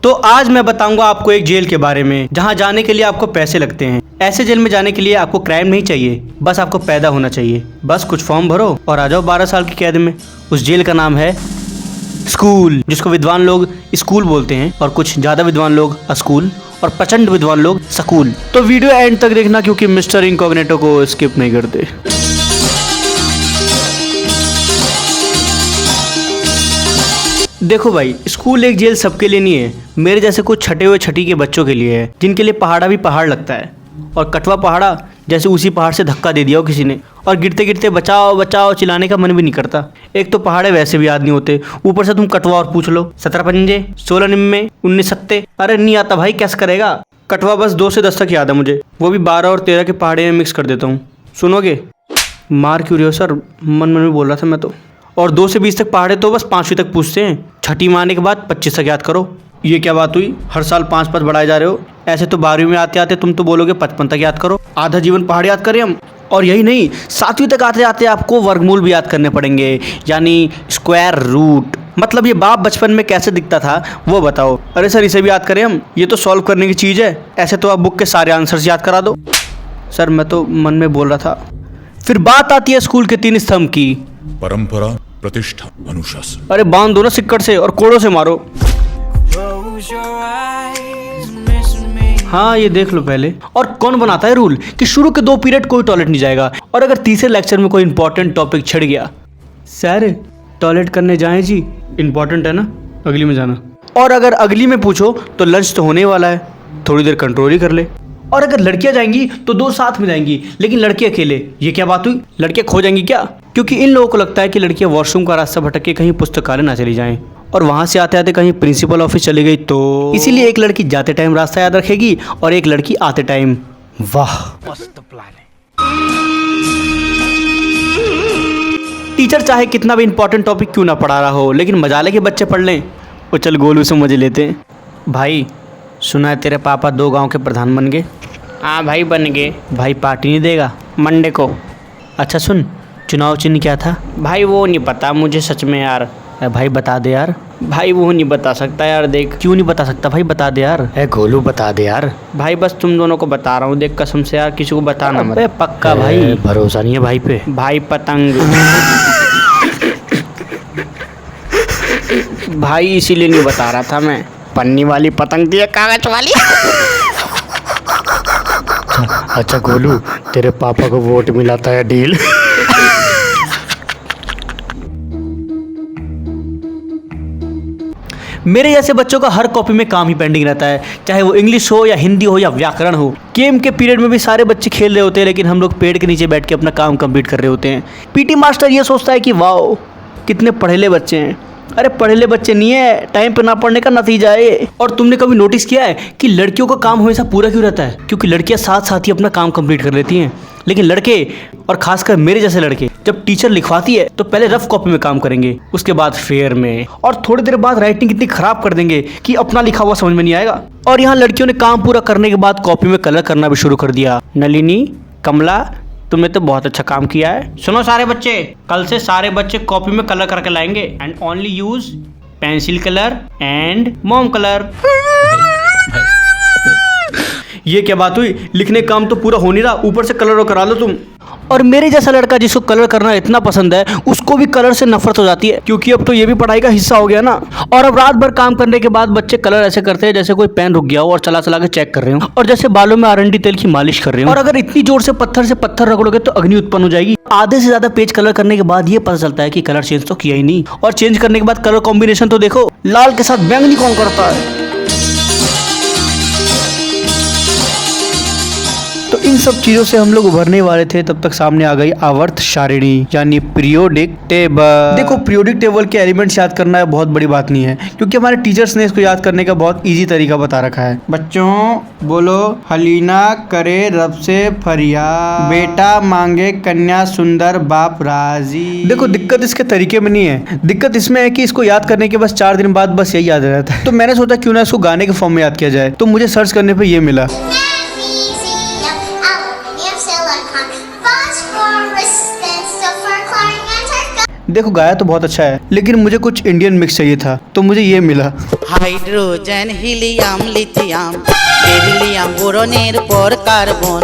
तो आज मैं बताऊंगा आपको एक जेल के बारे में जहां जाने के लिए आपको पैसे लगते हैं। ऐसे जेल में जाने के लिए आपको क्राइम नहीं चाहिए, बस आपको पैदा होना चाहिए। बस कुछ फॉर्म भरो और आ जाओ 12 साल की कैद में। उस जेल का नाम है स्कूल, जिसको विद्वान लोग स्कूल बोलते हैं और कुछ ज्यादा विद्वान लोग अस्कूल और प्रचंड विद्वान लोग सकूल। तो वीडियो एंड तक देखना क्योंकि मिस्टर इनकॉग्निटो को स्किप नहीं करते। देखो भाई, स्कूल एक जेल सबके लिए नहीं है। मेरे जैसे कुछ छठे हुए छठी के बच्चों के लिए है, जिनके लिए पहाड़ा भी पहाड़ लगता है। और कटवा पहाड़ा जैसे उसी पहाड़ से धक्का दे दिया हो किसी ने और गिरते गिरते बचाओ बचाओ चिल्लाने का मन भी नहीं करता। एक तो पहाड़े वैसे भी याद नहीं होते, ऊपर से तुम कटवा और पूछ लो 17 पंजे 16 निम्मे 19 सत्ते। अरे नहीं आता भाई, कैसे करेगा। कटवा बस 2 से 10 तक याद है मुझे, वो भी 12 और 13 के पहाड़े में मिक्स कर देता हूँ। सुनोगे? मार क्यों रहे हो सर, मन में बोल रहा था मैं तो। और 2 से 20 तक पहाड़े तो बस 5वीं तक पूछते हैं, छठी में आने के बाद 25 तक याद करो। ये क्या बात हुई, हर साल 5 पद बढ़ाए जा रहे हो। ऐसे तो 12वीं में आते आते तुम तो बोलोगे 55 तक याद करो। आधा जीवन पहाड़ याद करें हम। और यही नहीं, 7वीं तक आते आते आपको वर्गमूल भी याद करने पड़ेंगे, यानी स्क्वायर रूट। मतलब ये बाप बचपन में कैसे दिखता था वो बताओ। अरे सर इसे भी याद करें हम, ये तो सॉल्व करने की चीज़ है। ऐसे तो आप बुक के सारे आंसर्स याद करा दो। सर मैं तो मन में बोल रहा था। फिर बात आती है स्कूल के 3 स्तंभ की, परंपरा, प्रतिष्ठा, अनुशासन। अरे बांध दो ना सिक्कड़ से और कोड़ों से मारो। हाँ ये देख लो पहले। और कौन बनाता है रूल कि शुरू के 2 पीरियड कोई टॉयलेट नहीं जाएगा, और अगर तीसरे लेक्चर में कोई इंपॉर्टेंट टॉपिक छिड़ गया, सर टॉयलेट करने जाएं जी, इंपॉर्टेंट है ना, अगली में जाना। और अगर अगली में पूछो तो लंच तो होने वाला है, थोड़ी देर कंट्रोल ही कर ले। और अगर लड़कियां जाएंगी तो 2 साथ में जाएंगी, लेकिन लड़के अकेले। ये क्या बात हुई, लड़कियां खो जाएंगी क्या? क्योंकि इन लोगों को लगता है कि लड़कियां वॉशरूम का रास्ता भटक के कहीं पुस्तकालय ना चली जाएं और वहां से आते आते कहीं प्रिंसिपल ऑफिस चली गई तो इसीलिए एक लड़की जाते टाइम रास्ता याद रखेगी और एक लड़की आते टाइम। वाह मस्त प्लान है। टीचर चाहे कितना भी इंपॉर्टेंट टॉपिक क्यों ना पढ़ा रहा हो, लेकिन मजाले के बच्चे पढ़ लें वो चल गोलू से मजे लेते हैं। भाई सुना है तेरे पापा 2 गांव के प्रधान बन गए। हाँ भाई बन गए। भाई पार्टी नहीं देगा मंडे को? अच्छा सुन, चुनाव चिन्ह क्या था? भाई वो नहीं पता मुझे सच में यार। भाई बता दे यार। भाई वो नहीं बता सकता यार, देख। क्यों नहीं बता सकता भाई, बता दे यार। गोलू बता दे यार। भाई बस तुम दोनों को बता रहा हूँ, देख कसम से यार, किसी को बताना मत। पक्का भाई, भरोसा नहीं है भाई पे। भाई पतंग। भाई इसीलिए नहीं बता रहा था मैं, पन्नी वाली पतंग थी कागज वाली। अच्छा गोलू, तेरे पापा को वोट मिला था या डील? मेरे जैसे बच्चों का हर कॉपी में काम ही पेंडिंग रहता है, चाहे वो इंग्लिश हो या हिंदी हो या व्याकरण हो। गेम के पीरियड में भी सारे बच्चे खेल रहे होते हैं, लेकिन हम लोग पेड़ के नीचे बैठ के अपना काम कंप्लीट कर रहे होते हैं। पीटी मास्टर ये सोचता है कि वाओ कितने पढ़ेले बच्चे हैं। अरे पढ़ेले बच्चे नहीं है, टाइम पे ना पढ़ने का नतीजा है। और तुमने कभी नोटिस किया है कि लड़कियों का काम हमेशा पूरा क्यों रहता है? क्योंकि लड़कियां साथ साथ ही अपना काम कंप्लीट कर लेती हैं, लेकिन लड़के और खासकर मेरे जैसे लड़के जब टीचर लिखवाती है तो पहले रफ कॉपी में काम करेंगे, उसके बाद फेयर में, और थोड़ी देर बाद राइटिंग इतनी खराब कर देंगे कि अपना लिखा हुआ समझ में नहीं आएगा। और यहाँ लड़कियों ने काम पूरा करने के बाद कॉपी में कलर करना भी शुरू कर दिया। नलिनी, कमला, तुमने तो बहुत अच्छा काम किया है। सुनो सारे बच्चे, कल से सारे बच्चे कॉपी में कलर करके लाएंगे and only use pencil colour and मोम कलर। ये क्या बात हुई, लिखने का काम तो पूरा हो नहीं रहा, ऊपर से कलर करा लो तुम। और मेरे जैसा लड़का जिसको कलर करना इतना पसंद है, उसको भी कलर से नफरत हो जाती है, क्योंकि अब तो ये भी पढ़ाई का हिस्सा हो गया ना। और अब रात भर काम करने के बाद बच्चे कलर ऐसे करते हैं जैसे कोई पेन रुक गया हो और चला चला के चेक कर रहे हो, और जैसे बालों में आरंडी तेल की मालिश कर रहे हो। और अगर इतनी जोर से पत्थर रगड़ोगे तो अग्नि उत्पन्न हो जाएगी। आधे से ज्यादा पेज कलर करने के बाद ये पता चलता है कि कलर चेंज तो किया ही नहीं। और चेंज करने के बाद कलर कॉम्बिनेशन तो देखो, लाल के साथ बैंगनी कौन करता है? तो इन सब चीजों से हम लोग उभरने वाले थे, तब तक सामने आ गई आवर्त सारिणी यानी पीरियोडिक टेबल। देखो पीरियोडिक टेबल के एलिमेंट्स याद करना बहुत बड़ी बात नहीं है, क्योंकि हमारे टीचर्स ने इसको याद करने का बहुत इजी तरीका बता रखा है। बच्चों बोलो, हलीना करे रब से फरियाद, बेटा मांगे कन्या सुंदर बाप राजी। देखो दिक्कत इसके तरीके में नहीं है, दिक्कत इसमें है कि इसको याद करने के बस 4 दिन बाद बस यही याद रहता है। तो मैंने सोचा क्यों ना इसको गाने के फॉर्म में याद किया जाए, तो मुझे सर्च करने पे ये मिला। देखो गाया तो बहुत अच्छा है, लेकिन मुझे कुछ इंडियन मिक्स चाहिए था, तो मुझे ये मिला। হাইড্রোজেন হিলিয়াম লিথিয়াম বেরিলিয়াম বোরনের পর কার্বন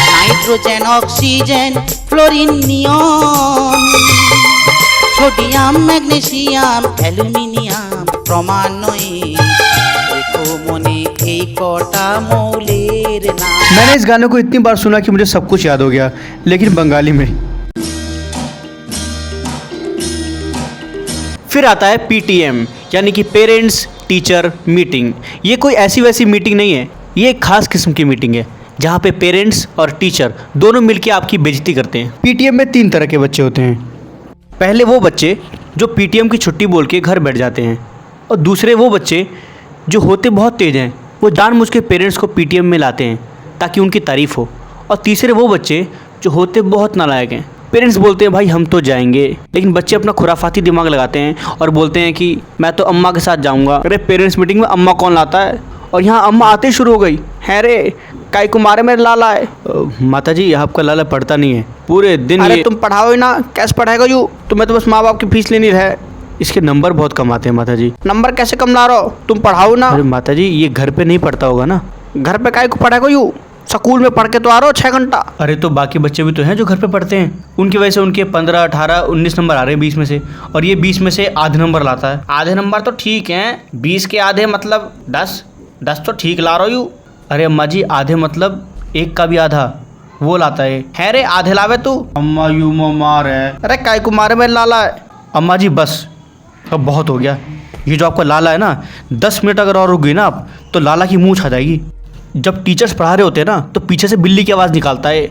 নাইট্রোজেন অক্সিজেন ফ্লোরিন নিয়ন সোডিয়াম ম্যাগনেসিয়াম অ্যালুমিনিয়াম ক্রমান্বয়ে দেখো মনে এই কটা মৌলের নাম। मैंने इस गाने को इतनी बार सुना कि मुझे सब कुछ याद हो गया, लेकिन बंगाली में। फिर आता है PTM यानी कि पेरेंट्स टीचर मीटिंग। ये कोई ऐसी वैसी मीटिंग नहीं है, ये एक खास किस्म की मीटिंग है जहाँ पे पेरेंट्स और टीचर दोनों मिलकर आपकी बेइज्जती करते हैं। PTM में 3 तरह के बच्चे होते हैं। पहले वो बच्चे जो PTM की छुट्टी बोल के घर बैठ जाते हैं, और दूसरे वो बच्चे जो होते बहुत तेज़ हैं, वो जानबूझ के पेरेंट्स को PTM में लाते हैं ताकि उनकी तारीफ़ हो। और तीसरे वो बच्चे जो होते बहुत नालायक हैं, पेरेंट्स बोलते हैं भाई हम तो जाएंगे, लेकिन बच्चे अपना खुराफाती दिमाग लगाते हैं और बोलते हैं कि मैं तो अम्मा के साथ जाऊंगा। अरे पेरेंट्स मीटिंग में अम्मा कौन लाता है, और यहाँ अम्मा आते शुरू हो गई है। रे काई कुमारे मेरे लाला है। माता जी आपका लाला पढ़ता नहीं है, पूरे दिन अरे तुम पढ़ाओ ही ना, कैसे पढ़ाएगा यू, तुम्हें तो बस माँ बाप की फीस लेनी है। इसके नंबर बहुत कम आते हैं माता जी। नंबर कैसे कम ला रहे हो, तुम पढ़ाओ ना। अरे माता जी ये घर पे नहीं पढ़ता होगा ना, घर पे काई को पढ़ाएगा यू, स्कूल में पढ़ के तो आ रहे हो 6 घंटा। अरे तो बाकी बच्चे भी तो हैं जो घर पे पढ़ते हैं, उनकी वजह से उनके 15, 18, 19 नंबर आ रहे हैं 20 में से, और ये 20 में से आधे नंबर लाता है। आधे नंबर तो ठीक हैं, 20 के आधे मतलब 10 तो ठीक ला रहा हो यू। अरे अम्मा जी आधे मतलब 1 का भी आधा वो लाता है रे, आधे लावे तू। अम्मा यू मार है। अरे काय को मारे मेरे लाला है। अम्मा जी बस अब बहुत हो गया, ये जो आपका लाला है ना, 10 मिनट अगर और रुक गई ना आप तो लाला की मूंछ आ जाएगी। जब टीचर्स पढ़ा रहे होते हैं ना तो पीछे से बिल्ली की आवाज़ निकालता है,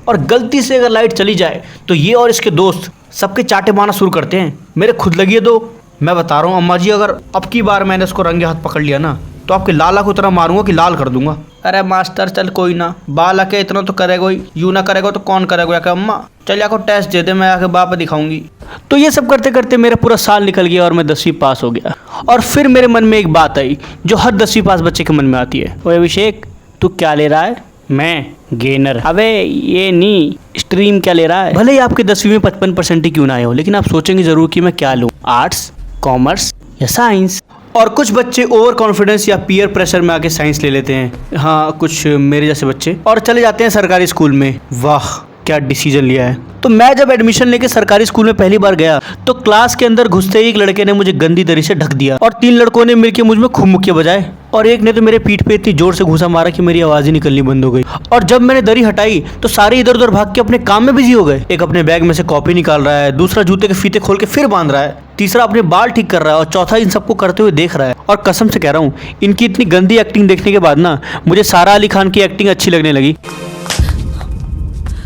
और गलती से अगर लाइट चली जाए तो ये और इसके दोस्त सबके चाटे मारना शुरू करते हैं। मेरे खुद लगी है तो मैं बता रहा हूँ अम्मा जी, अगर अब की बार मैंने इसको रंगे हाथ पकड़ लिया ना तो आपके लाला को इतना मारूंगा कि लाल कर दूंगा। अरे मास्टर चल कोई ना, बाल आके इतना तो करेगा ही, यूँ ना करेगा तो कौन करेगा। क्या अम्मा चल जाको टेस्ट दे दे, मैं आके बाप दिखाऊंगी। तो ये सब करते करते मेरा पूरा साल निकल गया और मैं 10वीं पास हो गया। और फिर मेरे मन में एक बात आई जो हर 10वीं पास बच्चे के मन में आती है, ओए अभिषेक तू क्या ले रहा है। मैं गेनर। अबे ये नहीं, स्ट्रीम क्या ले रहा है। भले ही आपके 10वीं में 55% ही क्यों ना आए हो, लेकिन आप सोचेंगे ज़रूर कि मैं क्या लूँ, आर्ट्स, कॉमर्स या साइंस। और कुछ बच्चे ओवर कॉन्फिडेंस या पीयर प्रेशर में आके साइंस ले लेते हैं, हाँ कुछ मेरे जैसे बच्चे, और चले जाते हैं सरकारी स्कूल में। वाह क्या डिसीजन लिया है। तो मैं जब एडमिशन लेके सरकारी स्कूल में पहली बार गया तो क्लास के अंदर घुसते ही एक लड़के ने मुझे गंदी तरी से ढक दिया, और 3 लड़कों ने मिलकर मुझ में खूब मुक्के बजाए, और एक ने तो मेरे पीठ पे इतनी जोर से घुसा मारा कि मेरी आवाज़ ही निकलनी बंद हो गई। और जब मैंने दरी हटाई तो सारे इधर उधर भाग के अपने काम में बिजी हो गए। एक अपने बैग में से कॉपी निकाल रहा है, दूसरा जूते के फीते खोल के फिर बांध रहा है, तीसरा अपने बाल ठीक कर रहा है, और चौथा इन सबको करते हुए देख रहा है। और कसम से कह रहा हूँ इनकी इतनी गंदी एक्टिंग देखने के बाद ना मुझे सारा अली खान की एक्टिंग अच्छी लगने लगी।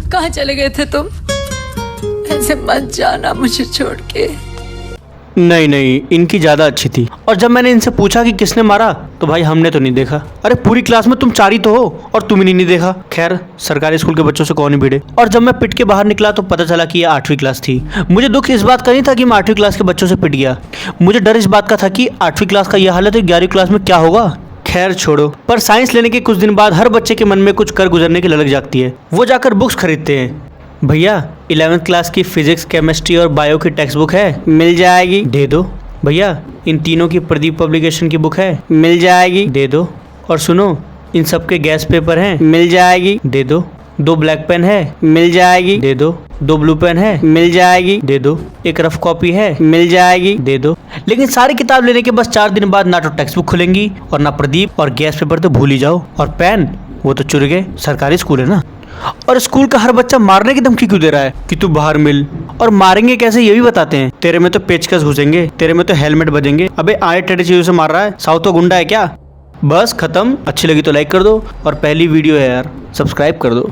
कहाँ चले गए थे तुम, ऐसे मत जाना मुझे छोड़ के। नहीं इनकी ज़्यादा अच्छी थी। और जब मैंने इनसे पूछा कि किसने मारा तो भाई हमने तो नहीं देखा। अरे पूरी क्लास में तुम 4 ही तो हो और तुमने नहीं देखा। खैर सरकारी स्कूल के बच्चों से कौन ही भिड़े। और जब मैं पिट के बाहर निकला तो पता चला कि ये 8वीं क्लास थी। मुझे दुख इस बात का नहीं था कि मैं 8वीं क्लास के बच्चों से पिट गया, मुझे डर इस बात का था कि 8वीं क्लास का यह हाल है तो 11वीं क्लास में क्या होगा। खैर छोड़ो। पर साइंस लेने के कुछ दिन बाद हर बच्चे के मन में कुछ कर गुजरने की ललक जागती है। वो जाकर बुक्स खरीदते हैं। भैया 11th क्लास की फिजिक्स, केमिस्ट्री और बायो की टेक्स्ट बुक है, मिल जाएगी, दे दो। भैया इन तीनों की प्रदीप पब्लिकेशन की बुक है, मिल जाएगी, दे दो। और सुनो इन सब के गैस पेपर हैं, मिल जाएगी, दे दो। 2 ब्लैक पेन है, मिल जाएगी, दे दो। 2 ब्लू पेन है, मिल जाएगी, दे दो। एक रफ कॉपी है, मिल जाएगी, दे दो। लेकिन सारी किताब लेने के बस 4 दिन बाद ना तो टेक्स्ट बुक खुलेंगी और ना प्रदीप, और गैस पेपर तो भूल ही जाओ। और पेन वो तो चुर गए, सरकारी स्कूल है ना। और स्कूल का हर बच्चा मारने की धमकी क्यों दे रहा है कि तू बाहर मिल, और मारेंगे कैसे ये भी बताते हैं। तेरे में तो पेचकस घुसेंगे, तेरे में तो हेलमेट बजेंगे। अबे आए टेढ़े चीजों से मार रहा है, साउथ तो गुंडा है क्या। बस खत्म। अच्छी लगी तो लाइक कर दो, और पहली वीडियो है यार सब्सक्राइब कर दो।